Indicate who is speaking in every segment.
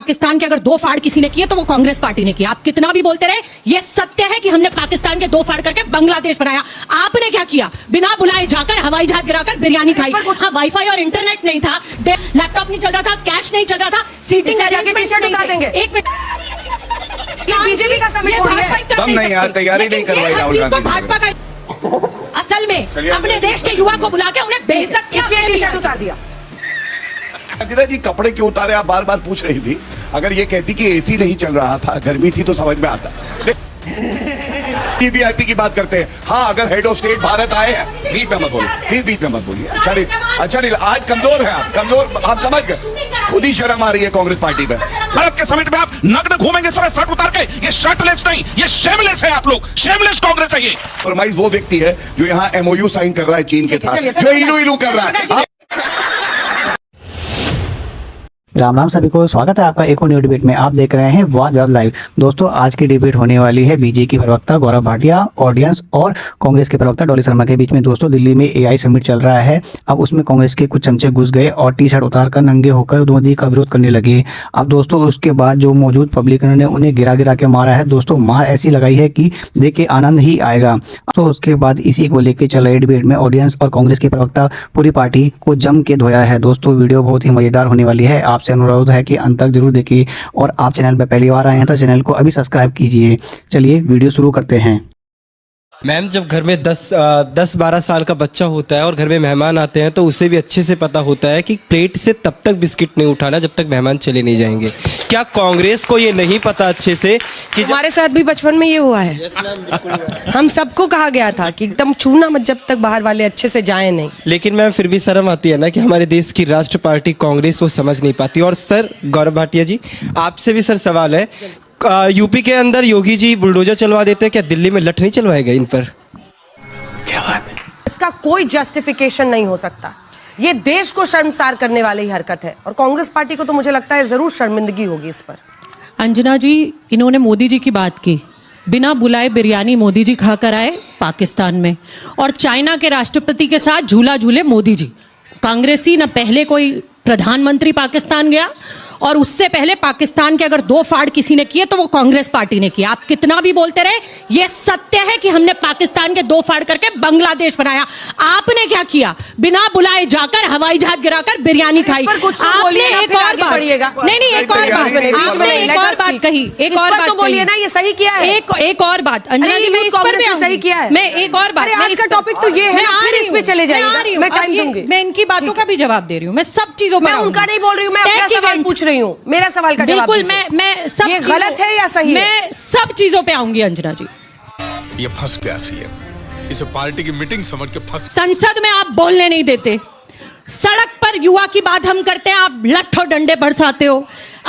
Speaker 1: पाकिस्तान के अगर दो फाड़ किसी ने किए तो वो कांग्रेस पार्टी ने किया। आप कितना भी बोलते रहे, ये सत्य है कि हमने पाकिस्तान के दो फाड़ करके बांग्लादेश बनाया। आपने क्या किया? बिना बुलाए जाकर हवाई जहाज गिराकर बिरयानी खाई। वाईफाई और इंटरनेट नहीं था, लैपटॉप नहीं चल रहा था, कैश नहीं चल रहा था, सीटिंग अरेंजमेंट एक मिनट, बीजेपी का समिट थोड़ी है।
Speaker 2: दम नहीं यार, तैयारी नहीं करवाई राहुल गांधी।
Speaker 1: भाजपा का असल में अपने देश के युवा को बुला के उन्हें बेइज्जत किया, टी शर्ट उतार दिया।
Speaker 2: अंजना जी कपड़े क्यों उतारे आप बार बार पूछ रही थी। अगर ये कहती कि एसी नहीं चल रहा था, गर्मी थी, तो समझ में आता। वीवीआईपी की बात करते हैं। हाँ, अगर हेड ऑफ स्टेट भारत आए हैं, बीच में मत बोलिए, प्लीज बीच में मत बोलिए। अच्छा नहीं, आज कमजोर है आप, कमजोर आप समझ गए। खुद ही शर्म आ रही है कांग्रेस पार्टी में।
Speaker 3: भारत के समिट में आप नग्न घूमेंगे सारा शर्ट उतार के। ये शर्टलेस नहीं, ये शेमलेस है। आप लोग शेमलेस कांग्रेस है। ये
Speaker 2: फरमाइश वो व्यक्ति है जो यहाँ एमओयू साइन कर रहा है चीन के साथ, जो इलू इलू कर रहा है।
Speaker 4: राम राम सभी को, स्वागत है आपका एक और न्यू डिबेट में। आप देख रहे हैं वाद विवाद लाइव। दोस्तों, आज की डिबेट होने वाली है बीजेपी के प्रवक्ता गौरव भाटिया, ऑडियंस और कांग्रेस के प्रवक्ता डॉली शर्मा के बीच में। दोस्तों, दिल्ली में एआई समिट चल रहा है। अब उसमें कांग्रेस के कुछ चमचे घुस गए और टी शर्ट उतारकर नंगे होकर मोदी का विरोध करने लगे। अब दोस्तों, उसके बाद जो मौजूद पब्लिक ने उन्हें गिरा गिरा के मारा है। दोस्तों, मार ऐसी लगाई है कि देख के आनंद ही आएगा। तो उसके बाद इसी को लेकर चल रही डिबेट में ऑडियंस और कांग्रेस के प्रवक्ता पूरी पार्टी को जम के धोया है। दोस्तों, वीडियो बहुत ही मजेदार होने वाली है। आपसे अनुरोध है कि अंत तक जरूर देखिए और आप चैनल पर पहली बार आए हैं तो चैनल को अभी सब्सक्राइब कीजिए। चलिए वीडियो शुरू करते हैं।
Speaker 5: मैम, जब घर में 10-12 साल का बच्चा होता है और घर में मेहमान आते हैं तो उसे भी अच्छे से पता होता है कि प्लेट से तब तक बिस्किट नहीं उठाना जब तक मेहमान चले नहीं जाएंगे। क्या कांग्रेस को ये नहीं पता अच्छे से कि
Speaker 6: हमारे साथ भी बचपन में ये हुआ है। हम सबको कहा गया था कि एकदम छूना मत जब तक बाहर वाले अच्छे से जाए नहीं।
Speaker 5: लेकिन मैम, फिर भी शर्म आती है ना कि हमारे देश की राष्ट्र पार्टी कांग्रेस वो समझ नहीं पाती। और सर गौरव भाटिया जी, आपसे भी सर सवाल है, यूपी के अंदर योगी जी बुलडोजर चलवा देते हैं, क्या दिल्ली में लठ नहीं चलवाएगा इन पर?
Speaker 6: क्या बात है? इसका कोई जस्टिफिकेशन नहीं हो सकता। ये देश को शर्मसार करने वाली हरकत है और कांग्रेस पार्टी को तो मुझे लगता है जरूर शर्मिंदगी होगी इस पर।
Speaker 1: अंजना जी, इन्होंने मोदी जी की बात की। बिना बुलाए बिरयानी मोदी जी खाकर आए पाकिस्तान में, और चाइना के राष्ट्रपति के साथ झूला झूले मोदी जी। कांग्रेसी न पहले कोई प्रधानमंत्री पाकिस्तान गया, और उससे पहले पाकिस्तान के अगर दो फाड़ किसी ने किए तो वो कांग्रेस पार्टी ने किया। आप कितना भी बोलते रहे, ये सत्य है कि हमने पाकिस्तान के दो फाड़ करके बांग्लादेश बनाया। आपने क्या किया? बिना बुलाए जाकर हवाई जहाज गिराकर बिरयानी खाई। आपने एक और बात, नहीं एक और बात, आपने एक और बात कही, एक और बात बोलिए ना, ये सही किया है। एक और बात अंजना जी, मैं इस पर भी सही किया है। मैं एक और बात, आज का टॉपिक तो ये है, फिर इसमें चले जाइए, मैं टाइम दूंगी। मैं इनकी बातों का भी जवाब दे रही हूँ, मैं सब चीजों में उनका नहीं बोल रही हूँ, मैं अपना सवाल पूछ रही हूँ। मेरा सवाल का जवाब बिल्कुल, मैं सब ये गलत है या सही है, मैं सब चीजों पे आऊंगी। अंजना जी,
Speaker 3: ये फंस गया सीएम, इसे पार्टी की मीटिंग समझ के फंस।
Speaker 1: संसद में आप बोलने नहीं देते, सड़क पर युवा की बात हम करते हैं, आप लठ और डंडे बरसाते हो।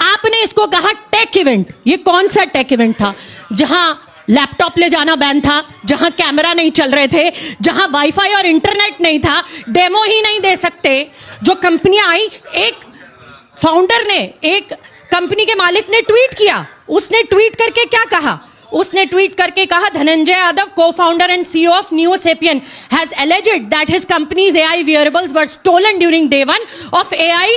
Speaker 1: आपने इसको कहा टेक इवेंट। ये कौन सा टेक इवेंट था जहां लैपटॉप ले जाना बैन था, जहां कैमरा नहीं चल रहे थे, जहां वाईफाई और इंटरनेट नहीं था, डेमो ही नहीं दे सकते। जो कंपनियां आई, एक फाउंडर ने, एक कंपनी के मालिक ने ट्वीट किया। उसने ट्वीट करके क्या कहा? उसने ट्वीट करके कहा, Dhananjay Yadav, co-founder and CEO of Neosapien, has alleged that his company's AI wearables were stolen during day one of AI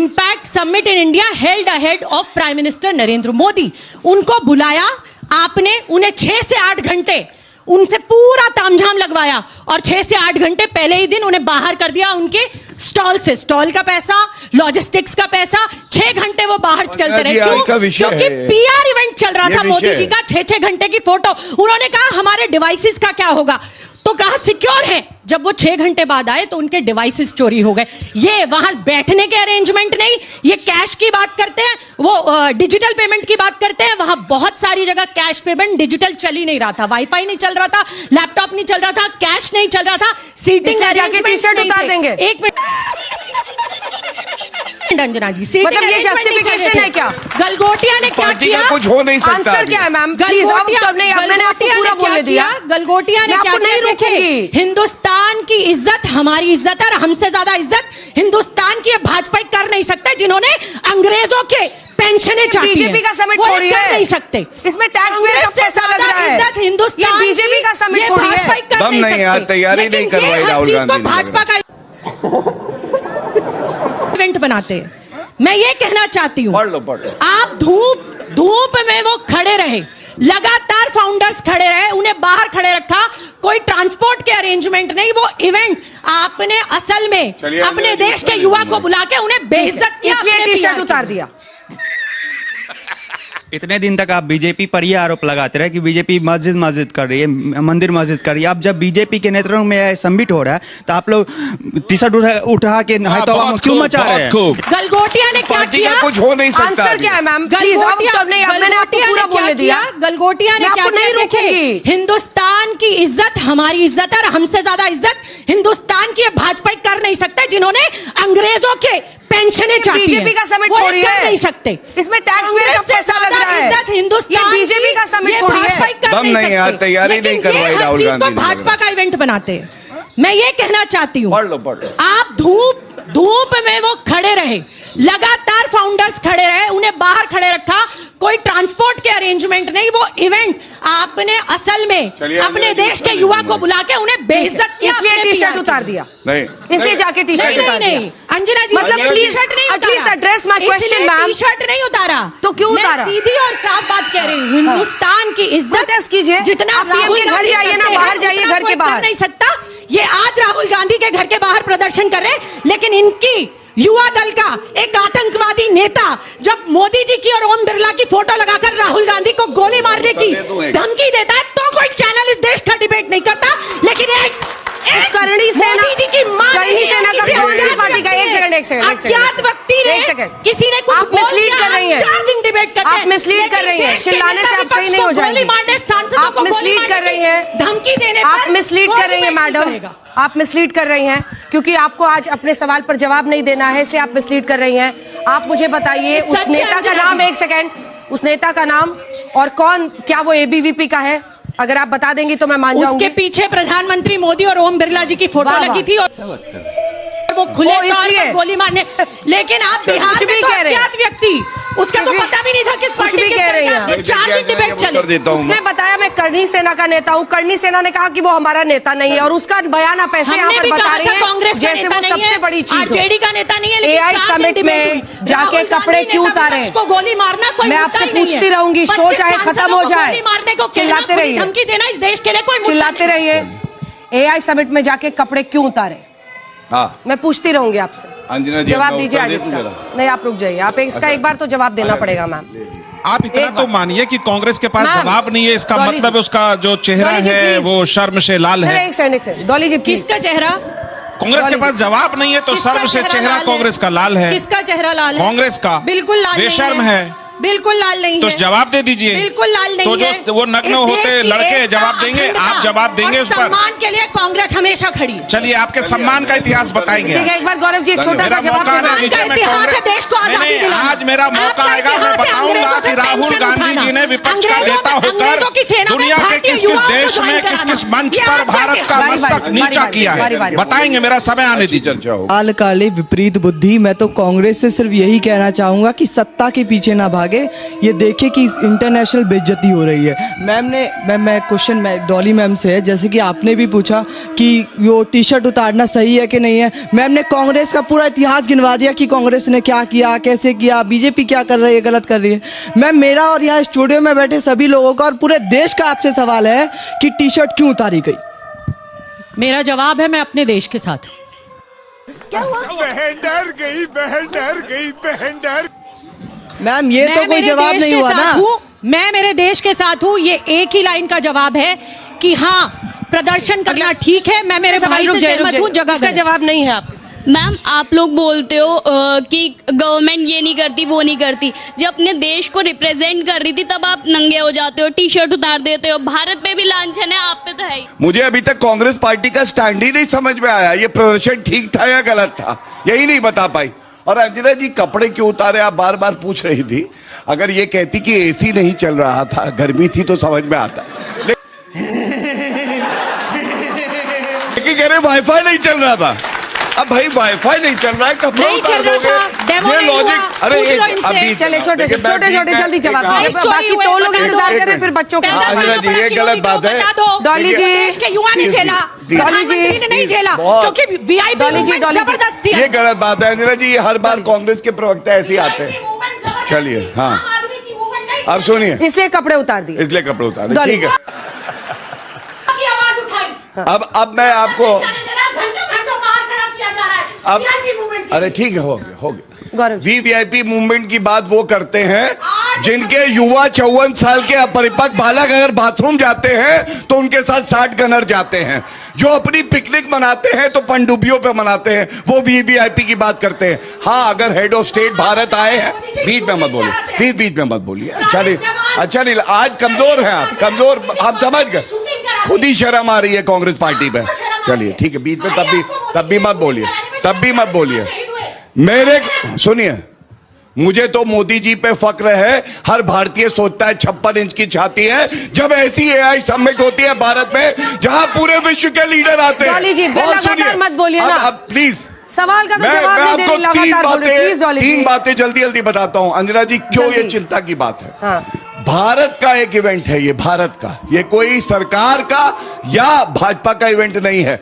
Speaker 1: Impact Summit in India held ahead of Prime Minister Narendra Modi. उनको बुलाया आपने, उन्हें 6 से 8 घंटे उनसे पूरा तामझाम लगवाया, और 6 से 8 घंटे पहले ही दिन उन्हें बाहर कर दिया उनके स्टॉल से। स्टॉल का पैसा, लॉजिस्टिक्स का पैसा, 6 घंटे वो बाहर चलते रहे। क्यों? क्योंकि पीआर इवेंट चल रहा था मोदी जी का। 6-6 घंटे की फोटो। उन्होंने कहा हमारे डिवाइसेस का क्या होगा, तो कहा सिक्योर है। जब वो 6 घंटे बाद आए तो उनके डिवाइसेस चोरी हो गए। ये वहां बैठने के अरेंजमेंट नहीं, ये कैश की बात करते हैं, वो डिजिटल पेमेंट की बात करते हैं। वहां बहुत सारी जगह कैश पेमेंट, डिजिटल चल ही नहीं रहा था, वाईफाई नहीं चल रहा था, लैपटॉप नहीं चल रहा था, कैश नहीं चल रहा था, सीटिंग अरेंजमेंट। टी-शर्ट उतार देंगे, एक मिनट अंजना जी, मतलब ये जस्टिफिकेशन है क्या? गलगोटिया ने क्या किया?
Speaker 2: कुछ हो नहीं सकता।
Speaker 6: आंसर क्या है मैम? गलगोटिया ने पूरा बोलने दिया।
Speaker 1: गलगोटिया ने क्या नहीं रोकेगी। हिंदुस्तान की इज्जत हमारी इज्जत है, और हमसे ज्यादा इज्जत हिंदुस्तान की भाजपा कर नहीं सकते, जिन्होंने अंग्रेजों के पेंशने चाहती है।
Speaker 6: बीजेपी का समिट थोड़ी है,
Speaker 1: नहीं सकते।
Speaker 6: इसमें टैक्स पेयर का पैसा लग रहा है।
Speaker 1: इज्जत हिंदुस्तान,
Speaker 6: बीजेपी का समिट थोड़ी है।
Speaker 2: दम नहीं यार, तैयारी नहीं करवाई राहुल गांधी।
Speaker 1: भाजपा का इवेंट बनाते हैं। मैं ये कहना चाहती हूँ,
Speaker 2: पढ़ लो।
Speaker 1: आप धूप में वो खड़े रहे, लगातार फाउंडर्स खड़े रहे, उन्हें बाहर खड़े रखा, कोई ट्रांसपोर्ट के अरेंजमेंट नहीं, वो इवेंट आपने असल में अपने देश के युवा को बुला के उन्हें बेइज्जत किया,
Speaker 6: इसलिए टी शर्ट उतार दिया।
Speaker 7: इतने दिन तक आप बीजेपी पर ये आरोप लगाते रहे कि बीजेपी मस्जिद कर रही है, मंदिर मस्जिद कर रही है। अब जब बीजेपी के नेतृत्व में सम्मिट हो रहा है तो आप लोग टी शर्ट उठा के क्यों मचा रहे हैं?
Speaker 1: गलगोटिया ने क्या
Speaker 2: पार्टी
Speaker 1: किया?
Speaker 2: का कुछ हो नहीं सकता।
Speaker 6: आंसर क्या है मैम? प्लीज, अब तो नहीं, अब मैंने आपको पूरा बोलने दिया।
Speaker 1: गलगोटिया ने क्या
Speaker 6: नहीं
Speaker 1: किया? देखिए, हिंदुस्तान की इज्जत हमारी इज्जत है और हमसे ज्यादा इज्जत हिंदुस्तान की भाजपा कर नहीं सकता, जिन्होंने अंग्रेजों के पेंशनें चाहती हैं।
Speaker 6: बीजेपी का समिट
Speaker 1: वो
Speaker 6: थोड़ी
Speaker 1: कर
Speaker 6: है,
Speaker 1: नहीं सकते।
Speaker 6: इसमें टैक्स पेयर का पैसा लग रहा है।
Speaker 1: हिंदुस्तान
Speaker 6: ये बीजेपी का समिट थोड़ी है।
Speaker 2: दम नहीं यार, तैयारी नहीं करवाई राहुल गांधी ने।
Speaker 1: भाजपा का इवेंट बनाते हैं। मैं ये कहना चाहती हूँ,
Speaker 2: पढ़ लो।
Speaker 1: आप धूप में वो खड़े रहे, लगातार फाउंडर्स खड़े रहे, उन्हें बाहर खड़े रखा, कोई ट्रांसपोर्ट के अरेंजमेंट नहीं, वो इवेंट आपने असल में अपने देश के युवा को बुला के उन्हें बेइज्जत किया,
Speaker 6: इसलिए टी शर्ट उतार दिया।
Speaker 2: नहीं,
Speaker 6: इसलिए जाके टी शर्ट उतार दिया।
Speaker 1: अंजना जी,
Speaker 6: मतलब please at least address my question ma'am.
Speaker 1: T shirt नहीं उतारा
Speaker 6: तो क्यों उतारा?
Speaker 1: मैं सीधी और साफ बात कह रही हूँ, हिंदुस्तान की इज्जत
Speaker 6: प्रोटेस्ट कीजिए।
Speaker 1: जितना
Speaker 6: आप पीएम के घर जाइए ना, बाहर जाइए, घर के बाहर
Speaker 1: नहीं सकता। ये आज राहुल गांधी के घर के बाहर प्रदर्शन कर रहे हैं, लेकिन इनकी युवा दल का एक आतंकवादी नेता जब मोदी जी की और ओम बिरला की फोटो लगाकर राहुल गांधी को गोली मारने की धमकी देता है, तो कोई चैनल इस देश का डिबेट नहीं करता। लेकिन एक
Speaker 6: करणी सेना,
Speaker 1: मोदी जी की मां,
Speaker 6: करणी सेना का कौन सी पार्टी का? एक सेकंड
Speaker 1: अज्ञात व्यक्ति ने,
Speaker 6: एक सेकंड,
Speaker 1: किसी ने कुछ
Speaker 6: आप मिसलीड कर रही हैं।
Speaker 1: 4 दिन डिबेट करते हैं,
Speaker 6: आप मिसलीड कर रही हैं। चिल्लाने से आप सही नहीं हो जाएंगे। आप मिसलीड कर रही हैं,
Speaker 1: धमकी देने पर
Speaker 6: आप मिसलीड कर रही हैं मैडम, आप मिसलीड कर रही हैं, क्योंकि आपको आज अपने सवाल पर जवाब नहीं देना है, इसलिए आप मिसलीड कर रही हैं। आप मुझे बताइए उस नेता का नाम, एक सेकंड, उस नेता का नाम और कौन, क्या वो एबीवीपी का है? अगर आप बता देंगी तो मैं मान जाऊंगी।
Speaker 1: उसके पीछे प्रधानमंत्री मोदी और ओम बिरला जी की फोटो लगी थी और वो खुले तौर पर गोली मारने, लेकिन आप बिहार में तो अज्ञात व्यक्ति, उसका तो पता भी नहीं था किस पार्टी के
Speaker 6: कह रही हैं।
Speaker 1: 4 दिन डिबेट चले।
Speaker 6: उसने बताया मैं करणी सेना का नेता हूँ, करणी सेना ने कहा कि वो हमारा नेता नहीं है, और उसका बयान आप ऐसे यहाँ पर बता रही हैं
Speaker 1: कांग्रेस
Speaker 6: जैसे वो सबसे बड़ी चीज है।
Speaker 1: जेडी का नेता नहीं है।
Speaker 6: एआई समिट में जाके कपड़े क्यों उतारे?
Speaker 1: को गोली मारना कोई,
Speaker 6: मैं आपसे पूछती रहूंगी, शो चाहे खत्म हो जाए,
Speaker 1: मारने को
Speaker 6: चिल्लाते रहिए,
Speaker 1: धमकी देना इस देश के लिए कोई,
Speaker 6: चिल्लाते रहिए। एआई समिट में जाके कपड़े क्यों उतारे?
Speaker 2: हाँ,
Speaker 6: मैं पूछती रहूंगी आपसे,
Speaker 2: अंजना जी,
Speaker 6: जवाब
Speaker 2: अपना
Speaker 6: दीजिए
Speaker 2: उत्तर
Speaker 6: आज
Speaker 2: दे
Speaker 6: इसका।
Speaker 2: दूं
Speaker 6: नहीं, आप रुक जाइए, आप इसका एक बार तो जवाब देना पड़ेगा मैम।
Speaker 3: आप इतना तो मानिए कि कांग्रेस के पास
Speaker 6: मैम,
Speaker 3: जवाब नहीं है, इसका
Speaker 6: डॉली
Speaker 3: मतलब
Speaker 6: जी,
Speaker 3: उसका जो चेहरा
Speaker 6: डॉली जी,
Speaker 3: है
Speaker 6: प्लीज।
Speaker 3: वो शर्म से लाल है।
Speaker 6: एक सेकंड, डॉली जी प्लीज।
Speaker 1: किसका चेहरा?
Speaker 3: कांग्रेस के पास जवाब नहीं है तो
Speaker 1: किसका
Speaker 3: शर्म से चेहरा
Speaker 1: लाल है?
Speaker 3: कांग्रेस का लाल है।
Speaker 1: किसका चेहरा लाल है?
Speaker 3: कांग्रेस का।
Speaker 1: बिल्कुल लाल नहीं
Speaker 3: बेशर्म है।
Speaker 1: बिल्कुल लाल नहीं
Speaker 3: तो
Speaker 1: है।
Speaker 3: जवाब दे दीजिए।
Speaker 1: बिल्कुल लाल नहीं
Speaker 3: तो जो
Speaker 1: है।
Speaker 3: वो नग्न
Speaker 1: इस
Speaker 3: होते
Speaker 1: देश की
Speaker 3: लड़के
Speaker 1: एकता,
Speaker 3: जवाब देंगे,
Speaker 1: अखंडता
Speaker 3: आप जवाब देंगे
Speaker 1: और
Speaker 3: उस पर।
Speaker 1: सम्मान के लिए कांग्रेस हमेशा खड़ी है।
Speaker 3: चलिए आपके सम्मान का इतिहास बताएंगे।
Speaker 6: ठीक है, एक बार गौरव जी एक छोटा सा
Speaker 3: मेरा
Speaker 6: जवाब
Speaker 3: मौका
Speaker 6: देना।
Speaker 3: नहीं दीजिए, मैं
Speaker 1: इतिहास है
Speaker 3: कांग्रेस-
Speaker 1: देश को आजादी
Speaker 3: नहीं,
Speaker 1: दिलाना।
Speaker 3: आज मेरा मौका
Speaker 1: आपका
Speaker 3: आएगा, मैं
Speaker 1: इतिहास है
Speaker 3: बताऊंगा
Speaker 1: अंग्रेजों से
Speaker 3: कि राहुल
Speaker 1: पेंशन
Speaker 3: गांधी
Speaker 1: उठाना।
Speaker 3: जी ने विपक्ष का
Speaker 1: अंग्रेजों
Speaker 3: नेता
Speaker 1: अंग्रेजों की
Speaker 3: होकर
Speaker 1: सेना में
Speaker 3: दुनिया के
Speaker 1: भारतीय
Speaker 3: किस किस
Speaker 1: युवाओं को
Speaker 3: देश
Speaker 1: ज्वाइन
Speaker 3: में किस
Speaker 1: कराना।
Speaker 3: किस मंच
Speaker 1: ये
Speaker 3: पर
Speaker 1: आपका
Speaker 3: भारत का
Speaker 6: बारी बारी,
Speaker 3: मस्तक नीचा
Speaker 6: बारी
Speaker 3: किया
Speaker 6: बारी,
Speaker 3: है,
Speaker 6: बारी।
Speaker 3: बताएंगे। मेरा समय आने दीजिए।
Speaker 2: चर्चा हो।
Speaker 5: काल काले विपरीत बुद्धि। मैं तो कांग्रेस से सिर्फ यही कहना चाहूँगा कि सत्ता के पीछे ना भागे। ये देखे कि इंटरनेशनल बेइज्जती हो रही है। मैम ने मैं क्वेश्चन डॉली मैम से है, जैसे कि आपने भी पूछा कि वो टी शर्ट उतारना सही है कि नहीं है। मैम ने कांग्रेस का पूरा इतिहास गिनवा दिया कि कांग्रेस ने क्या किया, कैसे किया, बीजेपी क्या कर रही है, गलत कर रही है। मैम, मेरा और यहाँ स्टूडियो में बैठे सभी लोगों का और पूरे देश का आपसे सवाल है कि टी शर्ट क्यों उतारी गई?
Speaker 1: मेरा जवाब है, मैं अपने देश के साथ।
Speaker 8: बहन डर गई, बहन डर गई, बहन डर।
Speaker 5: मैम, ये तो कोई जवाब नहीं हुआ ना।
Speaker 1: मैं मेरे देश के साथ हूँ, ये एक ही लाइन का जवाब है कि हाँ, प्रदर्शन करना ठीक है। मैं मेरे भाई से सहमत हूँ, जगह
Speaker 6: इसका जवाब नहीं है आप।
Speaker 9: मैम, आप लोग बोलते हो कि गवर्नमेंट ये नहीं करती, वो नहीं करती। जब अपने देश को रिप्रेजेंट कर रही थी तब आप नंगे हो जाते हो, टी शर्ट उतार देते हो। भारत पे भी लांछन है, आप पे तो है ही।
Speaker 2: मुझे अभी तक कांग्रेस पार्टी का स्टैंड ही नहीं समझ में आया, ये प्रदर्शन ठीक था या गलत था, यही नहीं बता पाई। और अंजना जी, कपड़े क्यों उतारे आप बार बार पूछ रही थी। अगर ये कहती कि एसी नहीं चल रहा था, गर्मी थी, तो समझ में आता। लेकिन कह रहे वाईफाई नहीं चल रहा था। अब भाई वाईफाई नहीं चल रहा है, कब
Speaker 1: नहीं चल रहा था, डेमो नहीं हुआ, पूछ लो इनसे।
Speaker 6: चले छोटे छोटे जल्दी जवाब दीजिए। बाकी तो लोग इंतजार कर रहे हैं, फिर बच्चों के
Speaker 2: ये गलत बात है।
Speaker 6: डॉली जी,
Speaker 1: देश के युवा ने झेला, प्रधानमंत्री ने नहीं झेला, क्योंकि वीआईपी मूवमेंट जबरदस्त थी।
Speaker 2: ये गलत बात है अंजना जी, ये हर बार कांग्रेस के प्रवक्ता ऐसे ही आते हैं। चलिए, हाँ अब सुनिए,
Speaker 6: इसलिए कपड़े उतार दिए,
Speaker 2: इसलिए कपड़े उतार दिए, ठीक है। अब मैं आपको अब अरे ठीक है, हो गया वीवीआईपी मूवमेंट की बात वो करते हैं जिनके युवा 54 साल के अपरिपक्व बालक अगर बाथरूम जाते हैं तो उनके साथ 60 गनर जाते हैं, जो अपनी पिकनिक मनाते हैं तो पनडुब्बियों पे मनाते हैं, वो वीवीआईपी की बात करते हैं। हाँ, अगर हेड ऑफ स्टेट भारत आए हैं, बीच में मत बोलिए, प्लीज बीच में मत बोलिए। अच्छा नहीं, आज कमजोर हैं आप, कमजोर, हम समझ गए, खुद ही शर्म आ रही है कांग्रेस पार्टी पे। चलिए ठीक है, बीच में तब भी मत बोलिए, मेरे सुनिए, मुझे तो मोदी जी पे फक्र है, हर भारतीय सोचता है 56 इंच की छाती है जब ऐसी एआई समिट होती है भारत में जहां पूरे विश्व के लीडर आते हैं।
Speaker 6: डॉली जी, लगातार मत बोलिए ना,
Speaker 2: अब प्लीज
Speaker 6: सवाल का तो जवाब नहीं दे रही, लगातार बोल रही, प्लीज डॉली जी।
Speaker 2: तीन बातें जल्दी बताता हूं अंजना जी, क्यों ये चिंता की बात है।
Speaker 6: हाँ।
Speaker 2: भारत का एक इवेंट है ये, भारत का, ये कोई सरकार का या भाजपा का इवेंट नहीं है।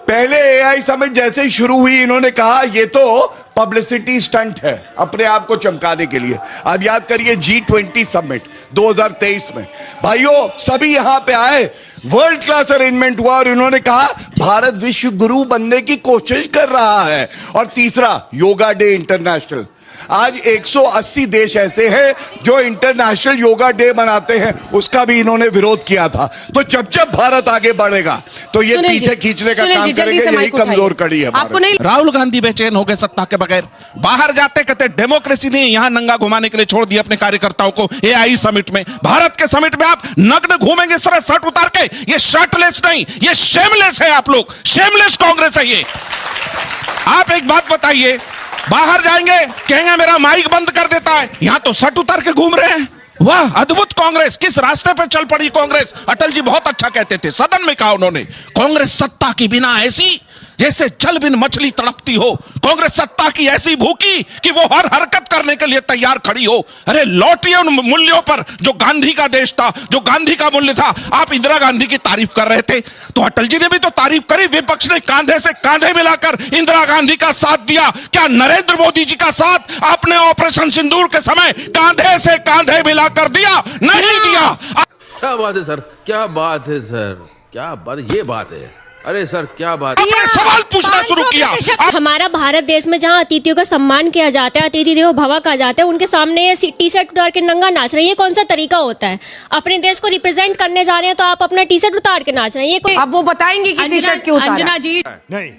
Speaker 2: पहले एआई समिट जैसे ही शुरू हुई, इन्होंने कहा ये तो पब्लिसिटी स्टंट है, अपने आप को चमकाने के लिए। आप याद करिए G20 समिट 2023 में, भाइयों सभी यहां पे आए, वर्ल्ड क्लास अरेंजमेंट हुआ और इन्होंने कहा भारत विश्व गुरु बनने की कोशिश कर रहा है। और तीसरा, योगा डे इंटरनेशनल, आज 180 देश ऐसे हैं जो इंटरनेशनल योगा डे मनाते हैं, उसका भी इन्होंने विरोध किया था। तो जब भारत आगे बढ़ेगा तो ये पीछे खींचने का काम करेंगे, यही कमजोर कड़ी है।
Speaker 6: आपको नहीं
Speaker 3: राहुल गांधी बेचैन हो गए सत्ता के बगैर, बाहर जाते कहते डेमोक्रेसी नहीं, यहां नंगा घुमाने के लिए छोड़ दिया अपने कार्यकर्ताओं को एआई समिट में। भारत के समिट में आप नग्न घूमेंगे इस तरह शर्ट उतार के, ये शर्टलेस नहीं, ये शेमलेस है आप लोग, शेमलेस कांग्रेस है ये। आप एक बात बताइए, बाहर जाएंगे कहेंगे मेरा माइक बंद कर देता है, यहां तो शर्ट उतार के घूम रहे हैं। वाह, अद्भुत कांग्रेस, किस रास्ते पे चल पड़ी कांग्रेस। अटल जी बहुत अच्छा कहते थे, सदन में कहा उन्होंने, कांग्रेस सत्ता की बिना ऐसी जैसे जल बिन मछली तड़पती हो। कांग्रेस सत्ता की ऐसी भूखी कि वो हर हरकत करने के लिए तैयार खड़ी हो। अरे लौटिए उन मूल्यों पर जो गांधी का देश था, जो गांधी का मूल्य था। आप इंदिरा गांधी की तारीफ कर रहे थे तो अटल जी ने भी तो तारीफ करी, विपक्ष ने कांधे से कांधे मिलाकर इंदिरा गांधी का साथ दिया। क्या नरेंद्र मोदी जी का साथ आपने ऑपरेशन सिंदूर के समय कांधे से कांधे मिलाकर दिया? नहीं दिया।
Speaker 10: क्या बात है सर, क्या बात है सर, क्या बात, ये बात है। अरे सर क्या बात,
Speaker 3: आपने सवाल पूछना शुरू किया।
Speaker 11: हमारा भारत देश में जहाँ अतिथियों का सम्मान किया जाता है, अतिथि देवो भव कहा जाता है, उनके सामने ये टी शर्ट उतार के नंगा नाच रहे हैं, ये कौन सा तरीका होता है? अपने देश को रिप्रेजेंट करने जा रहे हैं तो आप अपना टी शर्ट उतार के नाच रहे हैं, ये कोई?
Speaker 6: अब वो बताएंगे कि टी शर्ट क्यों उतारा?
Speaker 1: अंजना जी
Speaker 8: नहीं,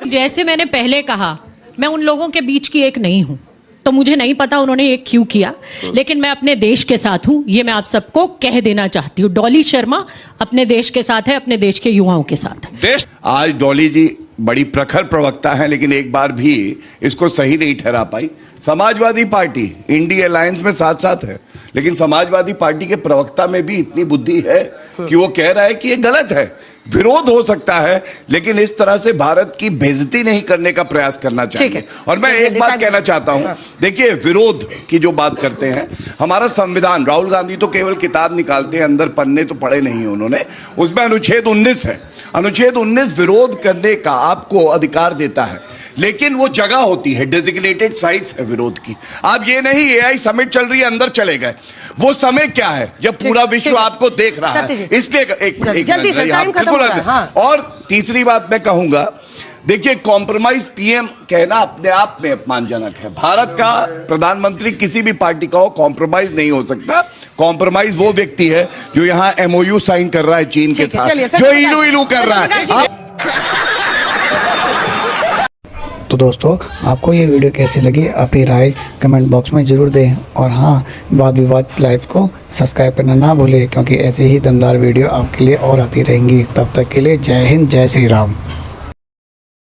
Speaker 1: जैसे मैंने पहले कहा, मैं उन लोगों के बीच की एक नहीं हूं, तो मुझे नहीं पता उन्होंने ये क्यों किया, लेकिन मैं अपने देश के साथ हूं, ये मैं आप सबको कह देना चाहती हूं। डॉली शर्मा अपने देश के साथ है, अपने देश के युवाओं के साथ है।
Speaker 2: देश आज डॉली जी बड़ी प्रखर प्रवक्ता है, लेकिन एक बार भी इसको सही नहीं ठहरा पाई। समाजवादी पार्टी इंडिया अलायंस में साथ साथ है, लेकिन समाजवादी पार्टी के प्रवक्ता में भी इतनी बुद्धि है कि वो कह रहा है कि ये गलत है। विरोध हो सकता है, लेकिन इस तरह से भारत की बेइज्जती नहीं करने का प्रयास करना चाहिए। और मैं एक बात कहना चाहता हूं, देखिए विरोध की जो बात करते हैं, हमारा संविधान, राहुल गांधी तो केवल किताब निकालते हैं, अंदर पन्ने तो पढ़े नहीं है उन्होंने, उसमें अनुच्छेद 19 है। अनुच्छेद 19 विरोध करने का आपको अधिकार देता है, लेकिन वो जगह होती है, डेजिग्नेटेड साइट्स है विरोध की। आप ये नहीं एआई समिट चल रही है अंदर चले गए, वो समय क्या है जब पूरा विश्व आपको देख रहा है। इसलिए एक
Speaker 6: जल्दी से टाइम खत्म हो रहा है। हाँ।
Speaker 2: और तीसरी बात मैं कहूंगा, देखिए कॉम्प्रोमाइज पीएम कहना अपने आप में अपमानजनक है। भारत का प्रधानमंत्री किसी भी पार्टी का हो, कॉम्प्रोमाइज नहीं हो सकता। कॉम्प्रोमाइज वो व्यक्ति है जो यहाँ एमओयू साइन कर रहा है चीन के साथ, जो इलू कर रहा है।
Speaker 4: तो दोस्तों, आपको ये वीडियो कैसी लगी अपनी राय कमेंट बॉक्स में ज़रूर दें, और हाँ, वाद विवाद लाइव को सब्सक्राइब करना ना भूलें, क्योंकि ऐसे ही दमदार वीडियो आपके लिए और आती रहेंगी। तब तक के लिए जय हिंद, जय श्री राम।